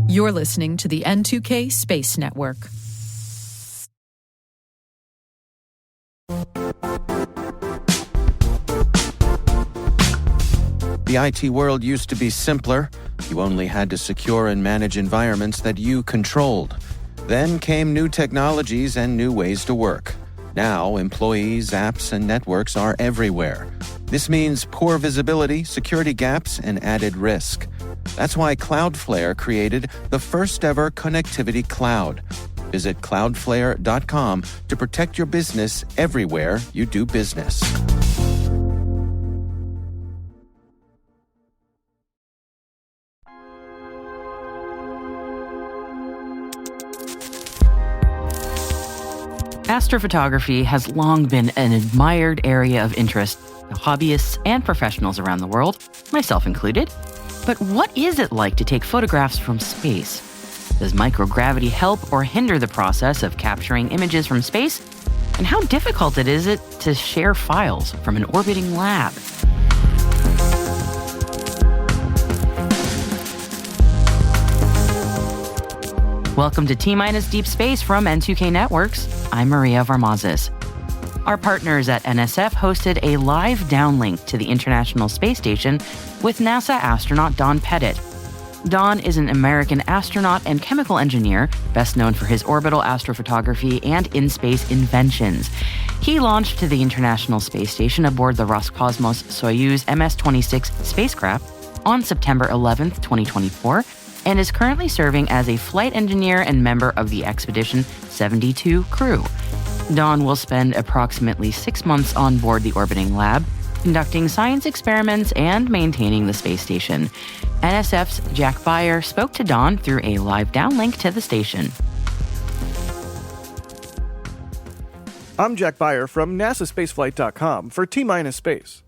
You're listening to the N2K Space Network. The IT world used to be simpler. You only had to secure and manage environments that you controlled. Then came new technologies and new ways to work. Now, employees, apps, and networks are everywhere. This means poor visibility, security gaps, and added risk. That's why Cloudflare created the first-ever connectivity cloud. Visit cloudflare.com to protect your business everywhere you do business. Astrophotography has long been an admired area of interest to hobbyists and professionals around the world, myself included. But what is it like to take photographs from space? Does microgravity help or hinder the process of capturing images from space? And how difficult is it to share files from an orbiting lab? Welcome to T-Minus Deep Space from N2K Networks. I'm Maria Varmazes. Our partners at NSF hosted a live downlink to the International Space Station with NASA astronaut Don Pettit. Don is an American astronaut and chemical engineer, best known for his orbital astrophotography and in-space inventions. He launched to the International Space Station aboard the Roscosmos Soyuz MS-26 spacecraft on September 11, 2024, and is currently serving as a flight engineer and member of the Expedition 72 crew. Don will spend approximately 6 months on board the orbiting lab, conducting science experiments and maintaining the space station. NSF's Jack Beyer spoke to Don through a live downlink to the station. I'm Jack Beyer from NASAspaceflight.com for T-Minus Space.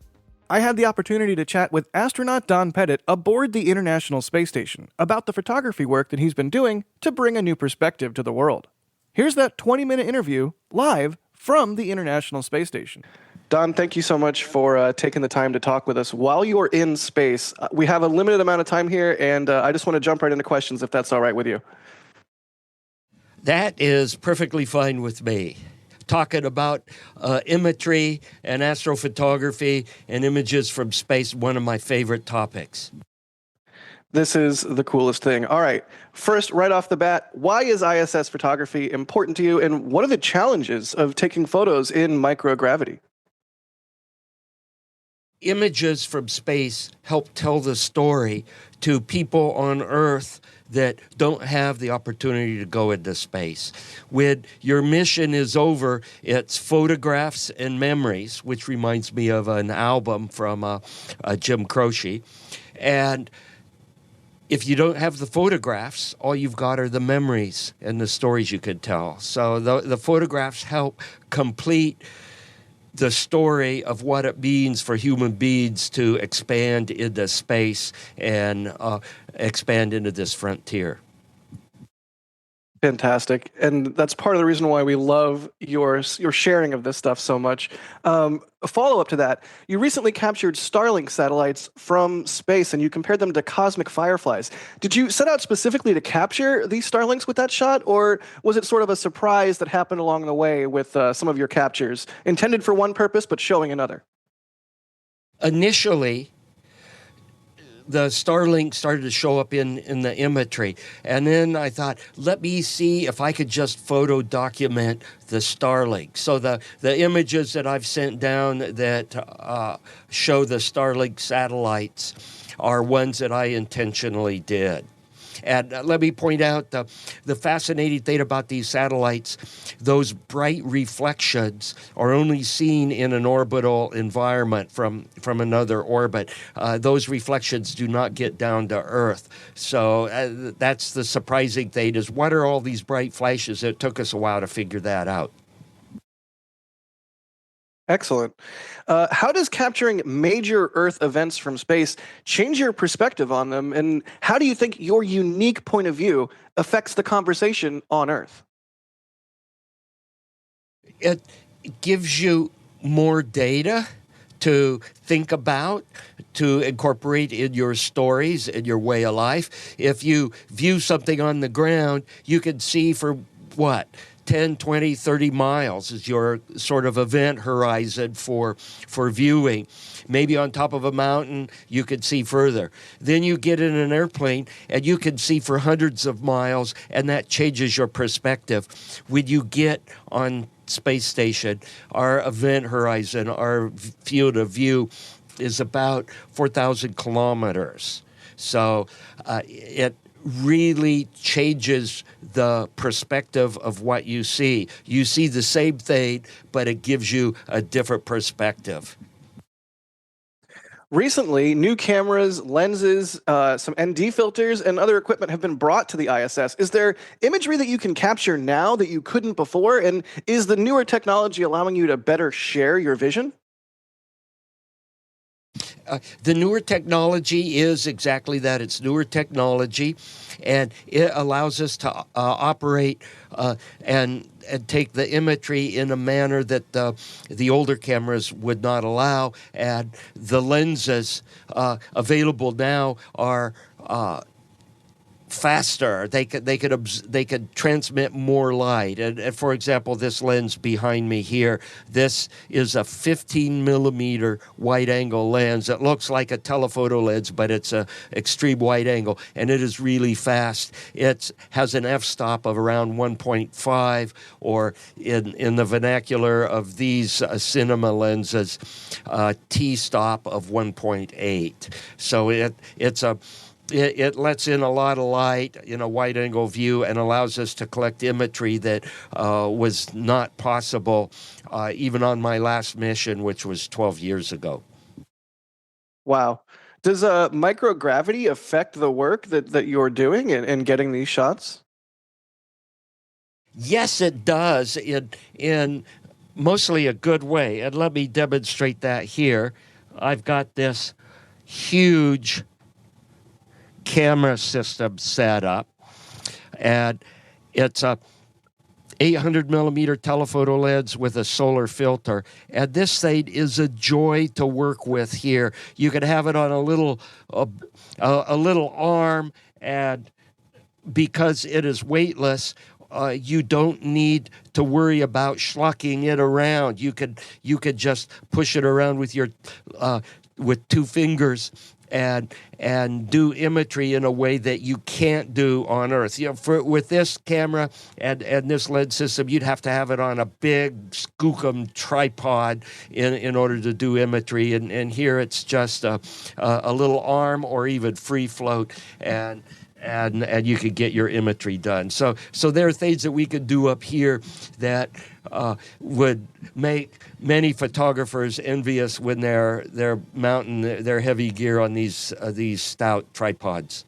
I had the opportunity to chat with astronaut Don Pettit aboard the International Space Station about the photography work that he's been doing to bring a new perspective to the world. Here's that 20-minute interview live from the International Space Station. Don, thank you so much for taking the time to talk with us while you're in space. We have a limited amount of time here, and I just want to jump right into questions if that's all right with you. That is perfectly fine with me. Talking about imagery and astrophotography and images from space, one of my favorite topics. This is the coolest thing. All right. First, right off the bat, why is ISS photography important to you, and what are the challenges of taking photos in microgravity? Images from space help tell the story to people on Earth that don't have the opportunity to go into space. When your mission is over, it's photographs and memories, which reminds me of an album from Jim Croce. And if you don't have the photographs, all you've got are the memories and the stories you could tell. So the photographs help complete the story of what it means for human beings to expand into space and expand into this frontier. Fantastic. And that's part of the reason why we love your sharing of this stuff so much. A follow-up to that, you recently captured Starlink satellites from space and you compared them to cosmic fireflies. Did you set out specifically to capture these Starlinks with that shot, or was it sort of a surprise that happened along the way with some of your captures, intended for one purpose but showing another? Initially, the Starlink started to show up in the imagery. And then I thought, let me see if I could just photo document the Starlink. So the images that I've sent down that show the Starlink satellites are ones that I intentionally did. And let me point out the fascinating thing about these satellites, those bright reflections are only seen in an orbital environment from another orbit. Those reflections do not get down to Earth. So that's the surprising thing, is what are all these bright flashes? It took us a while to figure that out. Excellent. How does capturing major Earth events from space change your perspective on them, and how do you think your unique point of view affects the conversation on Earth? It gives you more data to think about, to incorporate in your stories, in your way of life. If you view something on the ground, you can see for what? 10, 20, 30 miles is your sort of event horizon for viewing. Maybe on top of a mountain, you could see further. Then you get in an airplane, and you can see for hundreds of miles, and that changes your perspective. When you get on space station, our event horizon, our field of view is about 4,000 kilometers. So it really changes the perspective of what you see. You see the same thing, but it gives you a different perspective. Recently, new cameras, lenses, some ND filters, and other equipment have been brought to the ISS. Is there imagery that you can capture now that you couldn't before? And is the newer technology allowing you to better share your vision? The newer technology is exactly that. It's newer technology, and it allows us to operate and take the imagery in a manner that the older cameras would not allow. And the lenses available now are faster. They could transmit more light. And for example, this lens behind me here, this is a 15 millimeter wide angle lens. It looks like a telephoto lens, but it's a extreme wide angle, and it is really fast. It has an f-stop of around 1.5, or in the vernacular of these cinema lenses, t-stop of 1.8. So it lets in a lot of light in a wide-angle view and allows us to collect imagery that was not possible even on my last mission, which was 12 years ago. Wow. Does microgravity affect the work that you're doing in getting these shots? Yes, it does, in mostly a good way. And let me demonstrate that here. I've got this huge camera system set up, and it's a 800 millimeter telephoto lens with a solar filter, and this thing is a joy to work with here. You can have it on a little arm, and because it is weightless, you don't need to worry about schlucking it around. You could just push it around with your with two fingers and do imagery in a way that you can't do on Earth. With this camera and this lens system, you'd have to have it on a big skookum tripod in order to do imagery. And here it's just a little arm or even free float, and you could get your imagery done. So there are things that we could do up here that would make many photographers envious when they're mounting their heavy gear on these stout tripods.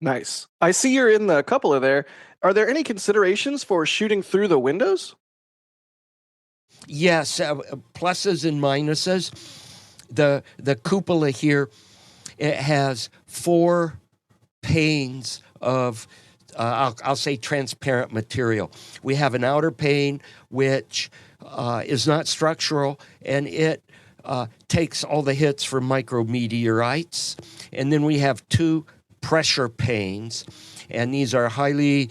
Nice. I see you're in the cupola there. Are there any considerations for shooting through the windows? Yes, pluses and minuses. The cupola here, it has 4 panes of I'll say transparent material. We have an outer pane which is not structural, and it takes all the hits from micrometeorites. And then we have 2 pressure panes, and these are highly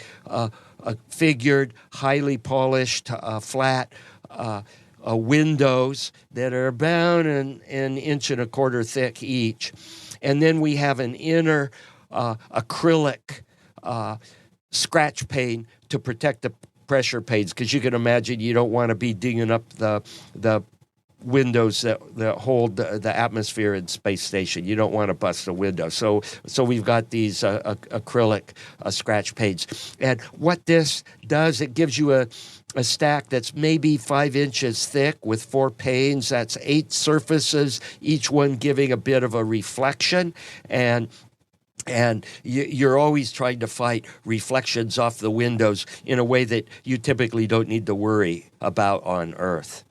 figured, highly polished, flat windows that are about an inch and a quarter thick each. And then we have an inner acrylic scratch pane to protect the pressure panes, because you can imagine you don't want to be dinging up the windows that hold the atmosphere in space station. You don't want to bust a window. So we've got these acrylic scratch panes. And what this does, it gives you a stack that's maybe 5 inches thick with 4 panes. That's 8 surfaces, each one giving a bit of a reflection. And you're always trying to fight reflections off the windows in a way that you typically don't need to worry about on Earth.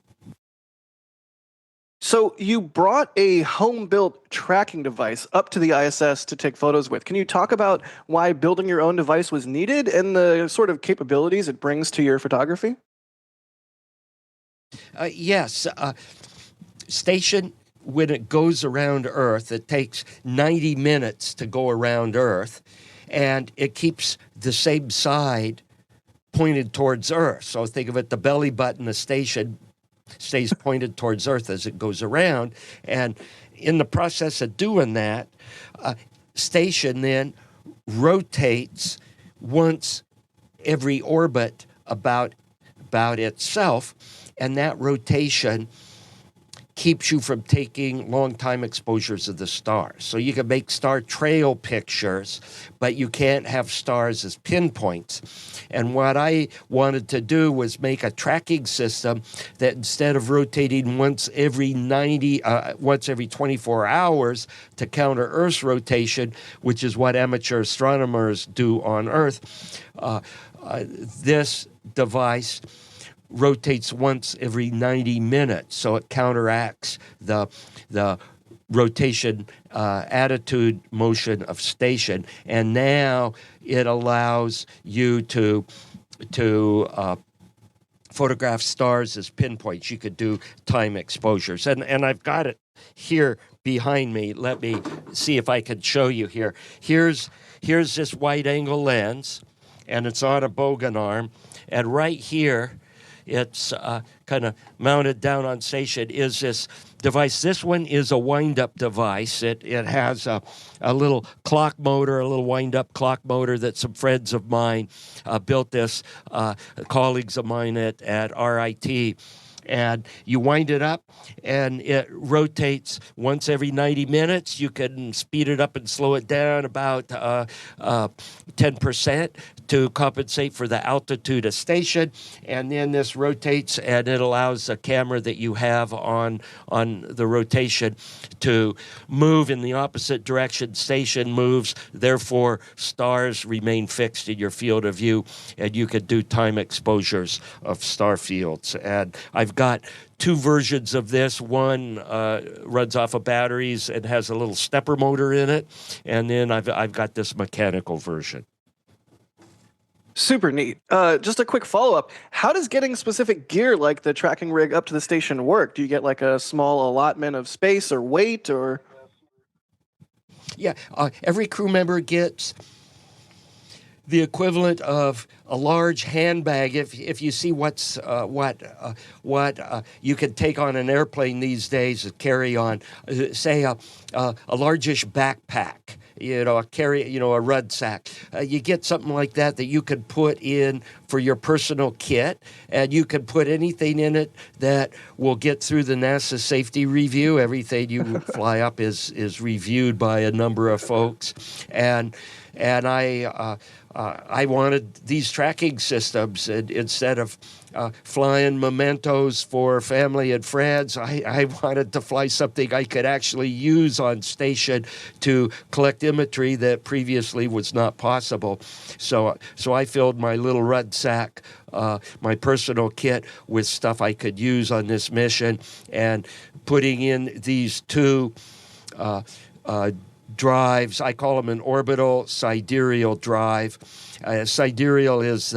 So you brought a home-built tracking device up to the ISS to take photos with. Can you talk about why building your own device was needed and the sort of capabilities it brings to your photography? Yes. station, when it goes around Earth, it takes 90 minutes to go around Earth, and it keeps the same side pointed towards Earth. So think of it, the belly button, the station stays pointed towards Earth as it goes around. And in the process of doing that, station then rotates once every orbit about itself, and that rotation keeps you from taking long time exposures of the stars. So you can make star trail pictures, but you can't have stars as pinpoints. And what I wanted to do was make a tracking system that instead of rotating once every 24 hours to counter Earth's rotation, which is what amateur astronomers do on Earth, this device rotates once every 90 minutes, so it counteracts the rotation attitude motion of station, and now it allows you to photograph stars as pinpoints. You could do time exposures, and I've got it here behind me. Let me see if I can show you here. Here's this wide-angle lens, and it's on a bogan arm, and right here, it's kind of mounted down on station, is this device. This one is a wind-up device. It has a little clock motor, a little wind-up clock motor that some friends of mine built this, colleagues of mine at RIT. And you wind it up, and it rotates once every 90 minutes. You can speed it up and slow it down about 10% to compensate for the altitude of station. And then this rotates, and it allows the camera that you have on the rotation to move in the opposite direction station moves. Therefore, stars remain fixed in your field of view, and you can do time exposures of star fields. And I've got two versions of this. One runs off of batteries and has a little stepper motor in it, and then I've got this mechanical version. Super neat. Just a quick follow-up. How does getting specific gear like the tracking rig up to the station work? Do you get like a small allotment of space or weight, or? Yeah, every crew member gets the equivalent of a large handbag. If you see what you can take on an airplane these days, carry on, say a largish backpack, a rucksack. You get something like that you could put in for your personal kit, and you can put anything in it that will get through the NASA safety review. Everything you fly up is reviewed by a number of folks, and I wanted these tracking systems, and instead of flying mementos for family and friends, I wanted to fly something I could actually use on station to collect imagery that previously was not possible. So I filled my little rucksack, my personal kit, with stuff I could use on this mission, and putting in these two drives. I call them an orbital sidereal drive. Sidereal is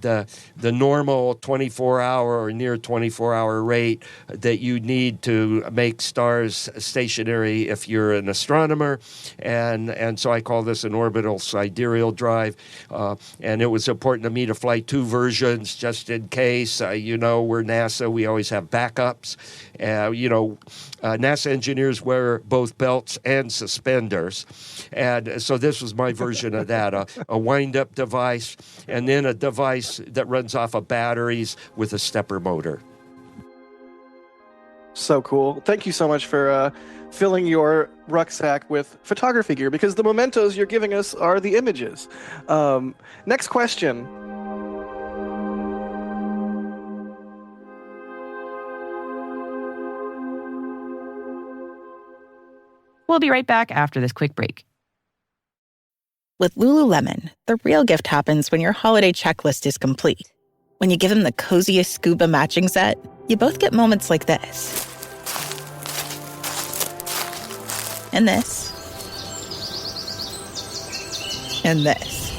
the normal 24-hour or near 24-hour rate that you need to make stars stationary if you're an astronomer, and so I call this an orbital sidereal drive. And it was important to me to fly two versions just in case. We're NASA, we always have backups. NASA engineers wear both belts and suspenders, and so this was my version of that, a wind-up device, and then a device that runs off of batteries with a stepper motor. So cool. Thank you so much for filling your rucksack with photography gear, because the mementos you're giving us are the images. Next question. We'll be right back after this quick break. With Lululemon, the real gift happens when your holiday checklist is complete. When you give them the coziest scuba matching set, you both get moments like this. And this. And this.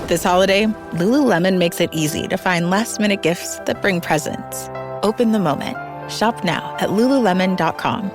This holiday, Lululemon makes it easy to find last-minute gifts that bring presents. Open the moment. Shop now at lululemon.com.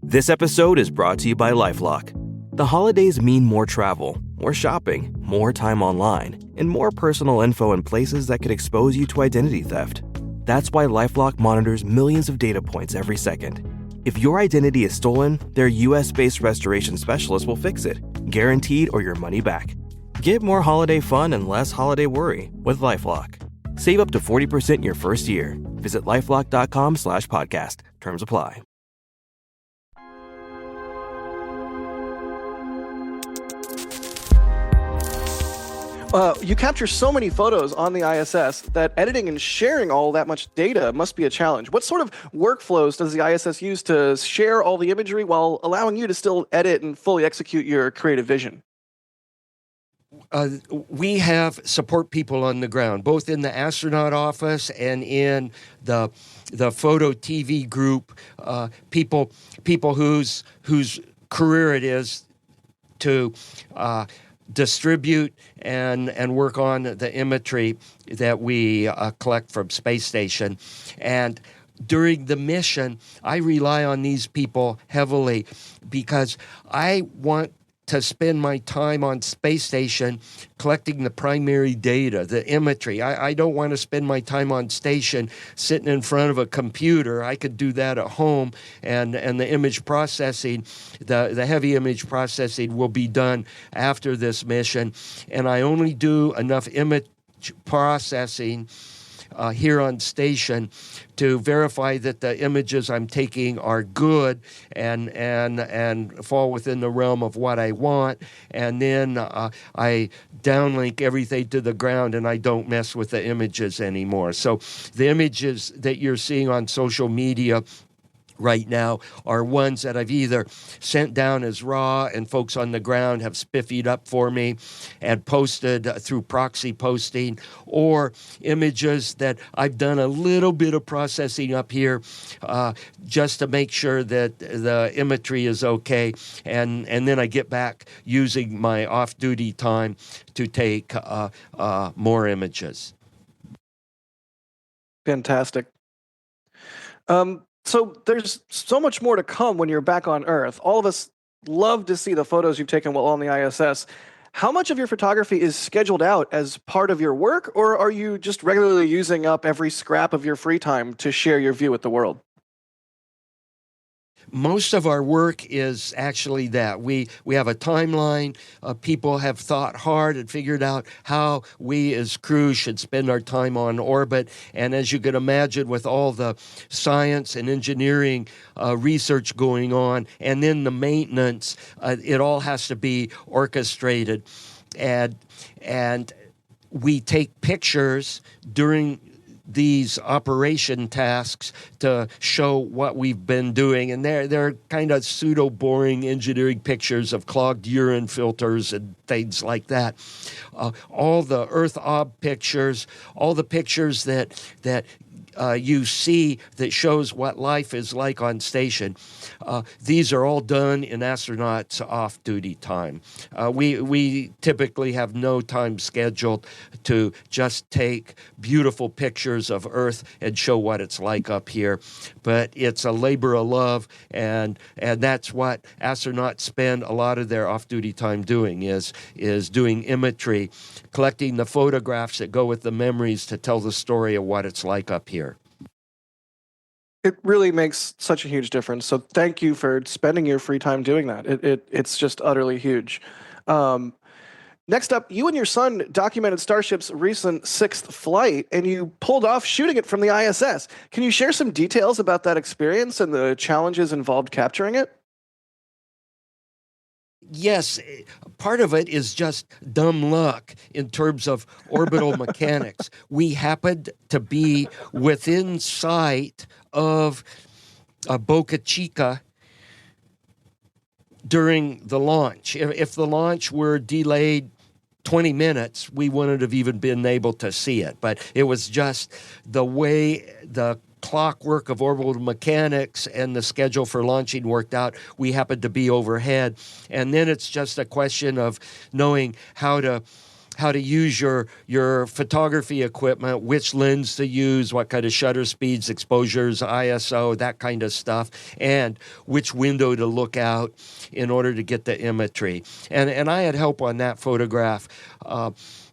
This episode is brought to you by LifeLock. The holidays mean more travel, more shopping, more time online, and more personal info in places that could expose you to identity theft. That's why LifeLock monitors millions of data points every second. If your identity is stolen, their US-based restoration specialist will fix it, guaranteed or your money back. Get more holiday fun and less holiday worry with LifeLock. Save up to 40% your first year. Visit LifeLock.com/podcast. Terms apply. You capture so many photos on the ISS that editing and sharing all that much data must be a challenge. What sort of workflows does the ISS use to share all the imagery while allowing you to still edit and fully execute your creative vision? We have support people on the ground, both in the astronaut office and in the photo TV group. People whose career it is to distribute and work on the imagery that we collect from space station. And during the mission, I rely on these people heavily because I want to spend my time on space station collecting the primary data, the imagery. I don't want to spend my time on station sitting in front of a computer. I could do that at home, and the image processing, the heavy image processing will be done after this mission. And I only do enough image processing here on station to verify that the images I'm taking are good and fall within the realm of what I want. And then I downlink everything to the ground, and I don't mess with the images anymore. So the images that you're seeing on social media right now are ones that I've either sent down as raw and folks on the ground have spiffied up for me and posted through proxy posting, or images that I've done a little bit of processing up here just to make sure that the imagery is okay, and then I get back using my off-duty time to take more images. Fantastic. So there's so much more to come when you're back on Earth. All of us love to see the photos you've taken while on the ISS. How much of your photography is scheduled out as part of your work, or are you just regularly using up every scrap of your free time to share your view with the world? Most of our work is actually that. We have a timeline. People have thought hard and figured out how we as crew should spend our time on orbit. And as you can imagine, with all the science and engineering research going on, and then the maintenance, it all has to be orchestrated. And we take pictures during these operation tasks to show what we've been doing. And they're kind of pseudo-boring engineering pictures of clogged urine filters and things like that. All the Earth Ob pictures, all the pictures that you see that shows what life is like on station. These are all done in astronauts' off-duty time. We typically have no time scheduled to just take beautiful pictures of Earth and show what it's like up here. But it's a labor of love, and that's what astronauts spend a lot of their off-duty time doing, is doing imagery, collecting the photographs that go with the memories to tell the story of what it's like up here. It really makes such a huge difference. So thank you for spending your free time doing that. It's just utterly huge. Next up, you and your son documented Starship's recent 6th flight, and you pulled off shooting it from the ISS. Can you share some details about that experience and the challenges involved capturing it? Yes, part of it is just dumb luck in terms of orbital mechanics. We happened to be within sight of Boca Chica during the launch. If the launch were delayed 20 minutes, we wouldn't have even been able to see it. But it was just the way the clockwork of orbital mechanics and the schedule for launching worked out. We happened to be overhead. And then it's just a question of knowing how to how to use your photography equipment, which lens to use, what kind of shutter speeds, exposures, ISO, that kind of stuff, and which window to look out in order to get the imagery. And I had help on that photograph.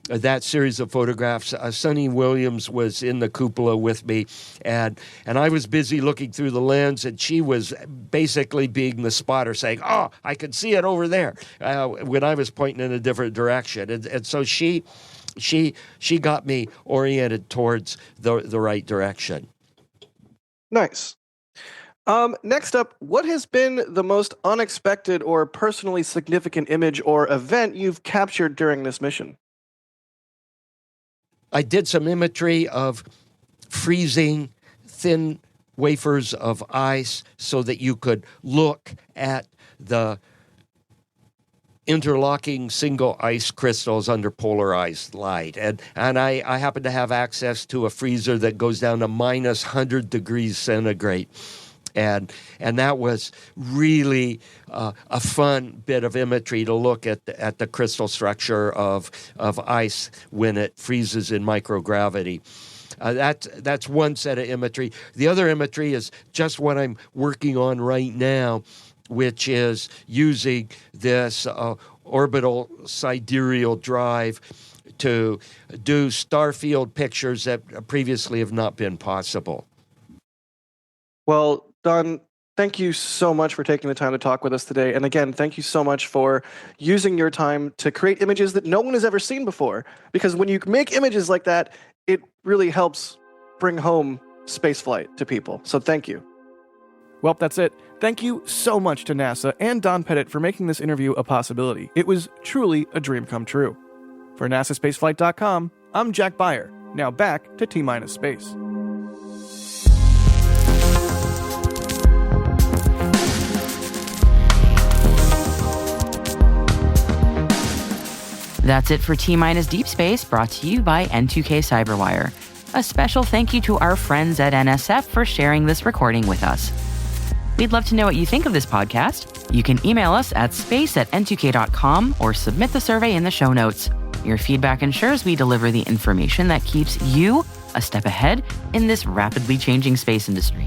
That series of photographs. Sonny Williams was in the cupola with me, and I was busy looking through the lens, and she was basically being the spotter, saying, "Oh, I can see it over there," when I was pointing in a different direction. And so she got me oriented towards the right direction. Nice. Next up, what has been the most unexpected or personally significant image or event you've captured during this mission? I did some imagery of freezing thin wafers of ice so that you could look at the interlocking single ice crystals under polarized light. And I happen to have access to a freezer that goes down to minus 100 degrees centigrade. And that was really a fun bit of imagery to look at the crystal structure of ice when it freezes in microgravity. That's one set of imagery. The other imagery is just what I'm working on right now, which is using this orbital sidereal drive to do starfield pictures that previously have not been possible. Well, Don, thank you so much for taking the time to talk with us today. And again, thank you so much for using your time to create images that no one has ever seen before. Because when you make images like that, it really helps bring home spaceflight to people. So thank you. Well, that's it. Thank you so much to NASA and Don Pettit for making this interview a possibility. It was truly a dream come true. For NASAspaceflight.com, I'm Jack Beyer. Now back to T-Minus Space. That's it for T-Minus Deep Space, brought to you by N2K Cyberwire. A special thank you to our friends at NSF for sharing this recording with us. We'd love to know what you think of this podcast. You can email us at space@n2k.com or submit the survey in the show notes. Your feedback ensures we deliver the information that keeps you a step ahead in this rapidly changing space industry.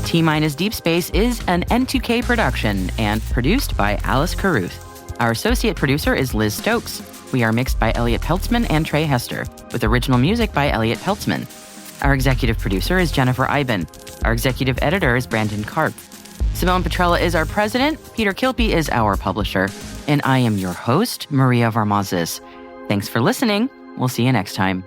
T-Minus Deep Space is an N2K production and produced by Alice Carruth. Our associate producer is Liz Stokes. We are mixed by Elliot Peltzman and Trey Hester, with original music by Elliot Peltzman. Our executive producer is Jennifer Iben. Our executive editor is Brandon Karp. Simone Petrella is our president, Peter Kilpie is our publisher, and I am your host, Maria Varmazis. Thanks for listening. We'll see you next time.